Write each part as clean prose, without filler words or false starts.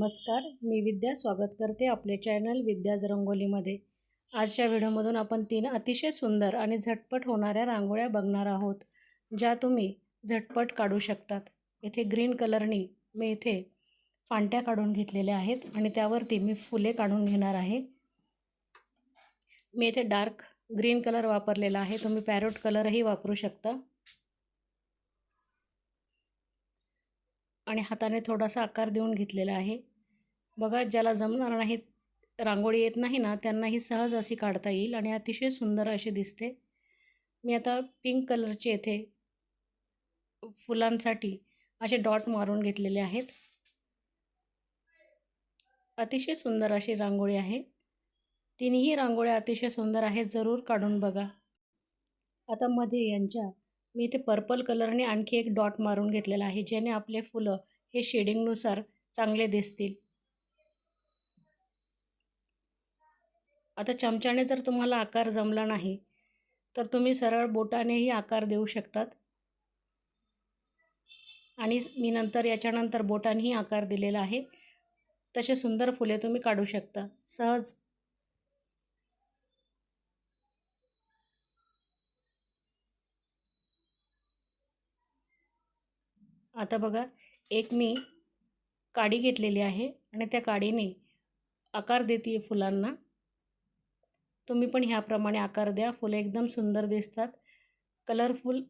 नमस्कार, मी विद्या स्वागत करते आपले चॅनल विद्याज रंगोलीमध्ये। आजच्या व्हिडिओमधून आपण 3 अतिशय सुंदर आणि झटपट होणाऱ्या रांगोळ्या बघणार आहोत, ज्या तुम्ही झटपट काढू शकतात। इथे ग्रीन कलरनी मी इथे फांट्या काढून घेतलेल्या आहेत आणि त्यावरती मी फुले काढून घेणार आहे। मी इथे डार्क ग्रीन कलर वापरलेला आहे, तुम्ही पॅरोट कलरही वापरू शकता। आणि हाताने थोडासा आकार देऊन घेतलेला आहे। बघा, ज्याला जमणार नाही, रांगोळी येत नाही ना, त्यांना ही सहज अशी काढता येईल आणि अतिशय सुंदर अशी दिसते। मी आता पिंक कलरचे येथे फुलांसाठी असे डॉट मारून घेतलेले आहेत। अतिशय सुंदर अशी रांगोळी आहे। तिन्ही रांगोळ्या अतिशय सुंदर आहेत, जरूर काढून बघा। आता मध्ये यांच्या मी इथे पर्पल कलरने आणखी एक डॉट मारून घेतलेला आहे, ज्याने आपले फुलं हे शेडिंगनुसार चांगले दिसतील। आता चमच्याने जर तुम्हाला आकार जमला नाही तर तुम्ही सरळ बोटानेही आकार देऊ शकतात। आणि मी नंतर याच्यानंतर बोटानेही आकार दिलेला आहे। तसे सुंदर फुले तुम्ही काढू शकता सहज। आता बघा, एक मी काडी घेतलेली आहे आणि त्या काडीने आकार देते फुलांना। तुम्ही पण ह्याप्रमाणे आकार द्या, फुले एकदम सुंदर दिसतात। कलरफुल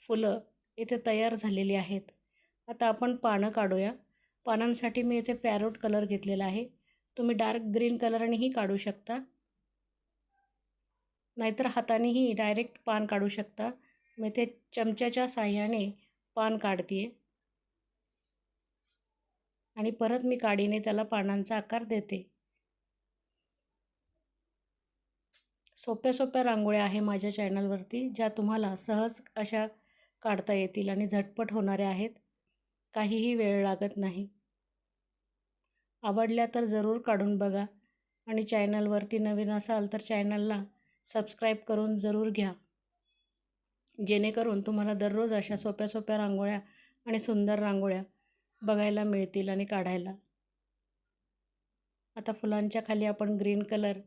फुलं इथे तयार झालेली आहेत। आता आपण पानं काढूया। पानांसाठी मी इथे पॅरोट कलर घेतलेला आहे, तुम्ही डार्क ग्रीन कलरनेही काढू शकता, नाहीतर हातानेही डायरेक्ट पान काढू शकता। मी इथे चमच्याच्या साहाय्याने पान काढते आणि परत मी काडीने त्याला पानांचा आकार देते। सोप्या सोप्या रांगोळ्या आहे माझ्या चॅनलवरती, ज्या तुम्हाला सहज अशा काढता येतील आणि झटपट होणाऱ्या आहेत, काहीही वेळ लागत नाही। आवडल्या तर जरूर काढून बघा आणि चॅनलवरती नवीन असाल तर चॅनलला सबस्क्राईब करून जरूर घ्या, जेणेकरून तुम्हाला दररोज अशा सोप्या सोप्या रांगोळ्या आणि सुंदर रांगोळ्या बघायला मिळतील आणि काढायला। आता फुलांच्या खाली आपण ग्रीन कलर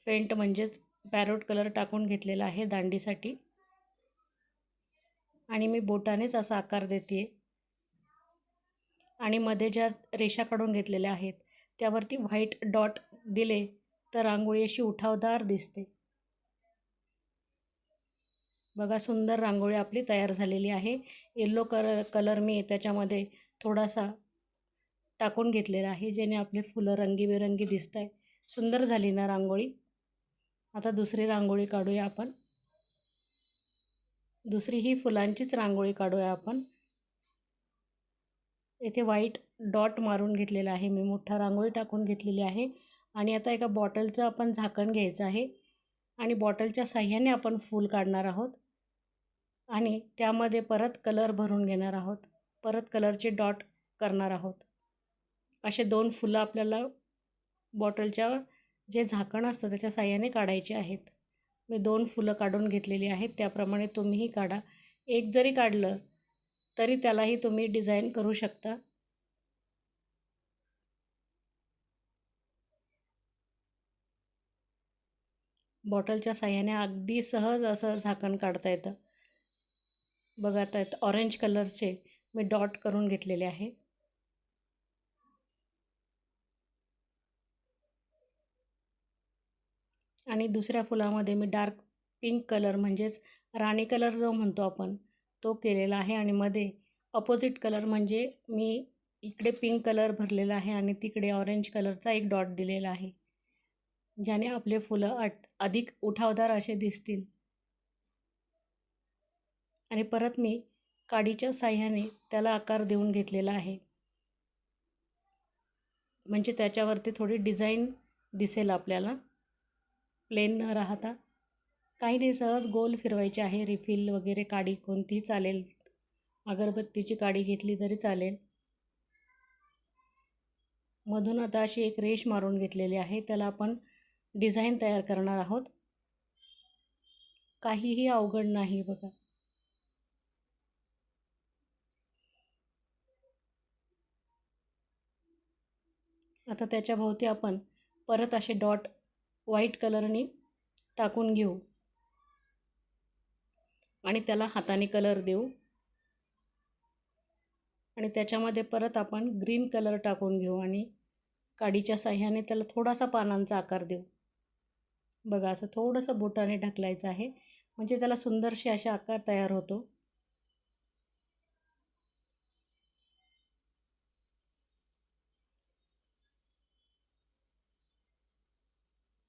फेंट म्हणजेच पॅरोट कलर टाकून घेतलेला आहे दांडीसाठी आणि मी बोटानेच असा आकार देते आणि मध्ये ज्या रेषा काढून घेतलेल्या आहेत त्यावरती व्हाईट डॉट दिले तर रांगोळी अशी उठावदार दिसते। बघा, सुंदर रांगोळी आपली तयार झालेली आहे। येलो कलर मी त्याच्यामध्ये थोडासा टाकून घेतलेला आहे, जेणे आपले फुलं रंगीबेरंगी दिसत आहे। सुंदर झाली ना रांगोळी। आता दुसरी रांगोळी काढूया आपण। दुसरी ही फुलांचीच रांगोळी काढूया आपण। इथे व्हाईट डॉट मारून घेतलेला आहे, मी मोठा रांगोळी टाकून घेतलेली आहे। आणि आता एका बॉटलचं आपण झाकण घ्यायचं आहे आणि बॉटलच्या साह्याने आपण फूल काढणार आहोत आणि त्यामध्ये परत कलर भरून घेणार आहोत, परत कलरचे डॉट करणार आहोत। असे 2 फुलं आपल्याला बॉटलच्या जे झाकण असतं त्याच्या साह्याने काढायचे आहेत। मी 2 फुलं काढून घेतलेली आहेत, त्याप्रमाणे तुम्हीही काढा। एक जरी काढलं तरी त्यालाही तुम्ही डिझाईन करू शकता। बॉटलच्या साह्याने अगदी सहज असं झाकण काढता येतं। बघा, आता ऑरेंज कलरचे मी डॉट करून घेतलेले आहे आणि दुसऱ्या फुलामध्ये मी डार्क पिंक कलर म्हणजेच राणी कलर जो म्हणतो आपण तो केलेला आहे आणि मध्ये अपोजिट कलर म्हणजे मी इकडे पिंक कलर भरलेला आहे आणि तिकडे ऑरेंज कलरचा एक डॉट दिलेला आहे, ज्याने आपले फुलं अधिक उठावदार असे दिसतील। आणि परत मी काडीच्या साह्याने त्याला आकार देऊन घेतलेला आहे, म्हणजे त्याच्यावरती थोडी डिझाईन दिसेल आपल्याला, प्लेन न राहता। काही नाही, सहज गोल फिरवायचे आहे। रिफिल वगैरे काडी कोणतीही चालेल, अगरबत्तीची काडी घेतली तरी चालेल। मधून आता अशी एक रेष मारून घेतलेली आहे, त्याला आपण डिझाईन तयार करणार आहोत। काहीही अवघड नाही बघा। आता त्याच्या भोवती आपण परत असे डॉट व्हाईट कलरने टाकून घेऊ आणि त्याला हाताने कलर देऊ आणि त्याच्यामध्ये परत आपण ग्रीन कलर टाकून घेऊ आणि काडीच्या साह्याने त्याला थोडासा पानांचा आकार देऊ. बघा असं थोडंसं बोटाने ढकलायचं आहे म्हणजे त्याला सुंदरसे असे आकार तयार होतो.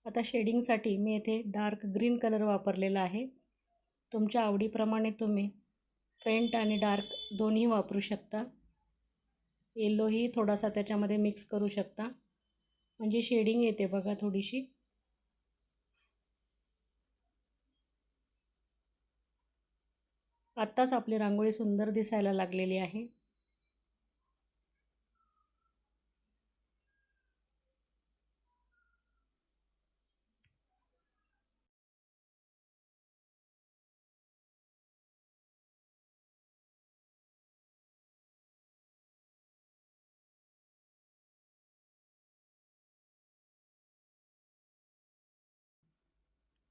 आता शेडिंगसाठी मी येथे डार्क ग्रीन कलर वापरलेला आहे. तुमच्या आवडीप्रमाणे तुम्ही फेंट आणि डार्क दोन्ही वापरू शकता. येलोही थोडासा त्याच्यामध्ये मिक्स करू शकता म्हणजे शेडिंग येते बघा थोडीशी. आत्ताच आपली रांगोळी सुंदर दिसायला लागलेली आहे.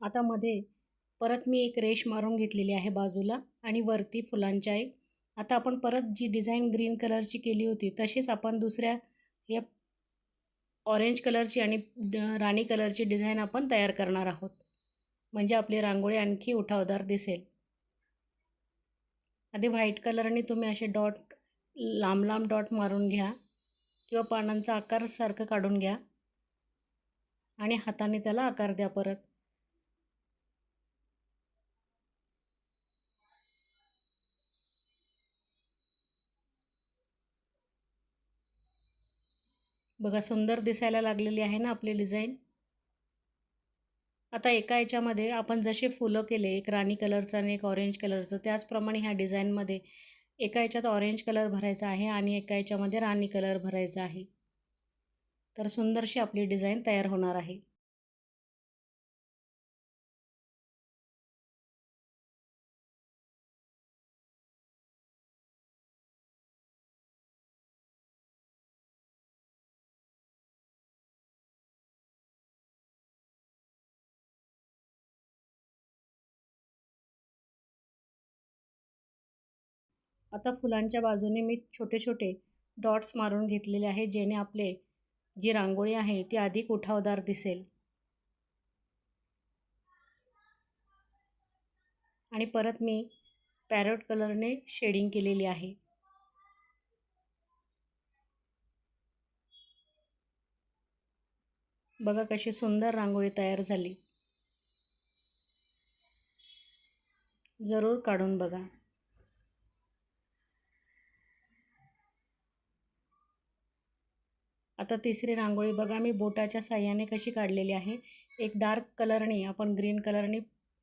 आता मध्ये परत मी एक रेष मारून घेतलेली आहे बाजूला आणि वरती फुलांच्या आहे. आता आपण परत जी डिझाईन ग्रीन कलरची केली होती तशीच आपण दुसऱ्या या ऑरेंज कलरची आणि राणी कलरची डिझाईन आपण तयार करणार आहोत म्हणजे आपली रांगोळी आणखी उठावदार दिसेल. आधी व्हाईट कलरने तुम्ही असे डॉट लांब लांब डॉट मारून घ्या किंवा पानांचा आकार सारखं काढून घ्या आणि हाताने त्याला आकार द्या परत. बघा सुंदर दिसायला लागलेली आहे ना आपली डिझाईन. आता एका याच्यामध्ये आपण जसे फुलं केले एक राणी कलरचं आणि एक ऑरेंज कलरचं त्याचप्रमाणे ह्या डिझाईनमध्ये एका याच्यात ऑरेंज कलर भरायचा आहे आणि एका याच्यामध्ये राणी कलर भरायचा आहे. तर सुंदरशी आपली डिझाईन तयार होणार आहे. आता फुलांच्या बाजूने मी छोटे छोटे डॉट्स मारून घेतलेले आहे जेणे आपले जी रांगोळी आहे ती अधिक उठावदार दिसेल. आणि परत मी पॅरोट कलरने शेडिंग केलेली आहे. बघा कशी सुंदर रांगोळी तयार झाली. जरूर काढून बघा. आता तिसरी रांगोळी बघा मी बोटाच्या साह्याने कशी काढलेली आहे. एक डार्क कलरने आपण ग्रीन कलरने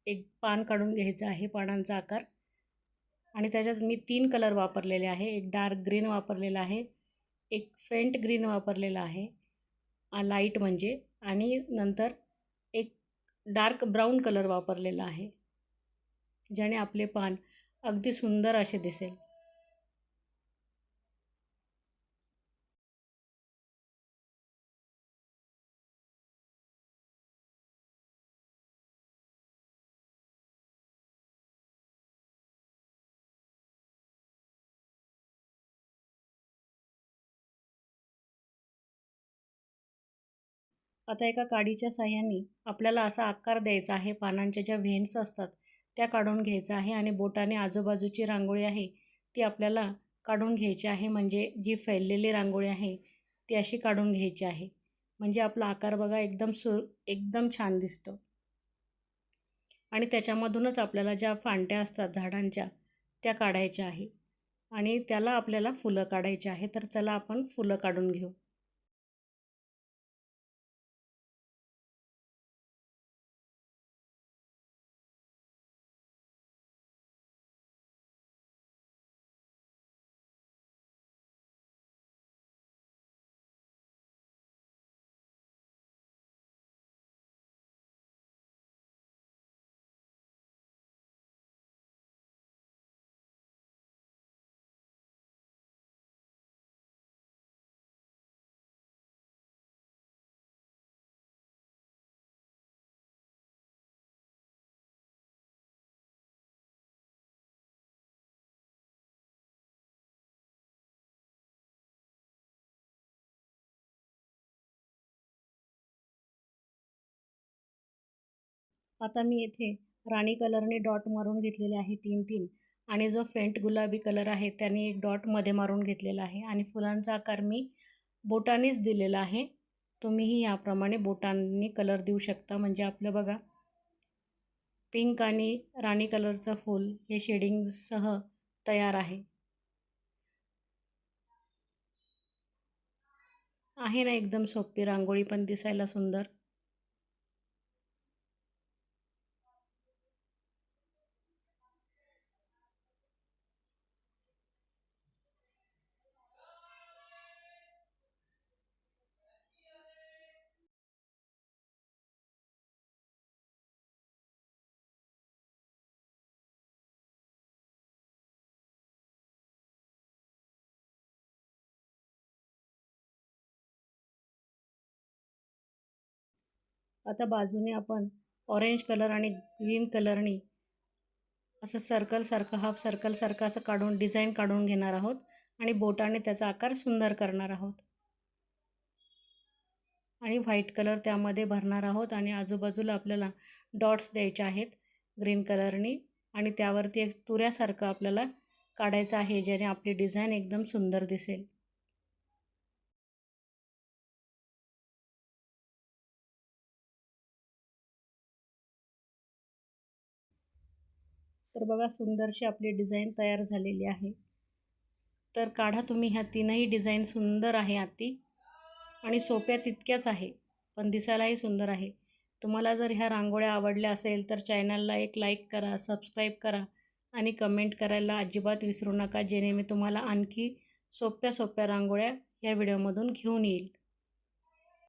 एक पान काढून घ्यायचं आहे पानांचा आकार आणि त्याच्यात मी 3 कलर वापरलेले आहे. एक डार्क ग्रीन वापरलेला आहे, एक फेंट ग्रीन वापरलेला आहे लाईट म्हणजे आणि नंतर एक डार्क ब्राऊन कलर वापरलेला आहे ज्याने आपले पान अगदी सुंदर असे दिसेल. आता एका काडीच्या साह्याने आपल्याला असा आकार द्यायचा आहे. पानांच्या ज्या व्हेन्स असतात त्या काढून घ्यायचा आहे आणि बोटाने आजूबाजूची रांगोळी आहे ती आपल्याला काढून घ्यायची आहे. म्हणजे जी फैललेली रांगोळी आहे ती अशी काढून घ्यायची आहे म्हणजे आपला आकार बघा एकदम छान दिसतो. आणि त्याच्यामधूनच आपल्याला ज्या फांट्या असतात झाडांच्या त्या काढायच्या आहे आणि त्याला आपल्याला फुलं काढायची आहे. तर चला आपण फुलं काढून घेऊ. आता मी येथे राणी कलरने डॉट मारून घेतलेले आहे 3-3 आणि जो फेंट गुलाबी कलर आहे त्याने एक डॉट मध्ये मारून घेतलेला आहे आणि फुलांचा आकार मी बोटानेच दिलेला आहे. तुम्हीही याप्रमाणे बोटांनी कलर देऊ शकता. म्हणजे आपलं बघा पिंक आणि राणी कलरचं फूल हे शेडिंगसह तयार आहे. आहे ना एकदम सोपी रांगोळी पण दिसायला सुंदर. आता बाजूने आपण ऑरेंज कलर आणि ग्रीन कलरनी असं सर्कलसारखं हाफ सर्कलसारखं असं काढून डिझाईन काढून घेणार आहोत आणि बोटाने त्याचा आकार सुंदर करणार आहोत. आणि व्हाईट कलर त्यामध्ये भरणार आहोत आणि आजूबाजूला आपल्याला डॉट्स द्यायचे आहेत ग्रीन कलरनी आणि त्यावरती एक तुऱ्यासारखं आपल्याला काढायचं आहे ज्याने आपली डिझाईन एकदम सुंदर दिसेल. तर बघा सुंदरशी आपली डिझाईन तयार झालेली आहे. तर काढा तुम्ही. ह्या तीनही डिझाईन सुंदर आहे आती आणि सोप्या तितक्याच आहे पण दिसायलाही सुंदर आहे. तुम्हाला जर ह्या रांगोळ्या आवडल्या असेल तर चॅनलला एक लाईक करा, सबस्क्राईब करा आणि कमेंट करायला अजिबात विसरू नका, जेणे मी तुम्हाला आणखी सोप्या सोप्या रांगोळ्या या व्हिडिओमधून घेऊन येईल.